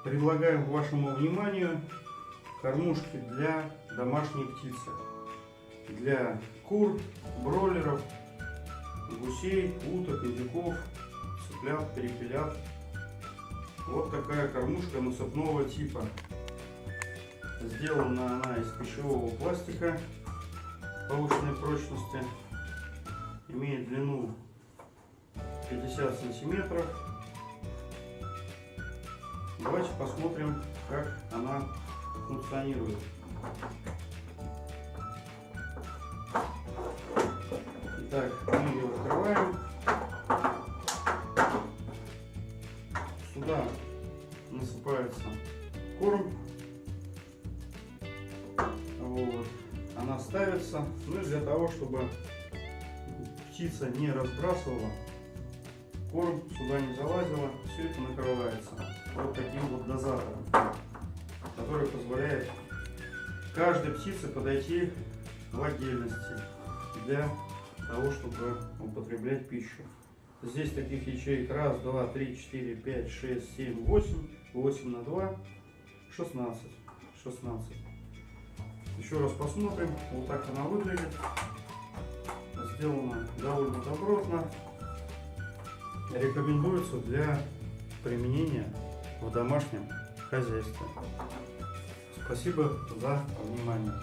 Предлагаем вашему вниманию кормушки для домашней птицы. Для кур, бройлеров, гусей, уток, индюков, цыплят, перепелят. Вот такая кормушка насыпного типа. Сделана она из пищевого пластика повышенной прочности. Имеет длину 50 сантиметров. Давайте посмотрим, как она функционирует. Итак, мы ее открываем. Сюда насыпается корм. Вот. Она ставится, ну и для того, чтобы птица не разбрасывала, корм сюда не залазила, все это накрывается вот таким вот дозатором, который позволяет каждой птице подойти в отдельности для того, чтобы употреблять пищу. Здесь таких ячеек 1, 2, 3, 4, 5, 6, 7, 8. 8 на 2, 16. Еще раз посмотрим. Вот так она выглядит. Сделано довольно добротно. Рекомендуется для применения в домашнем хозяйстве. Спасибо за внимание.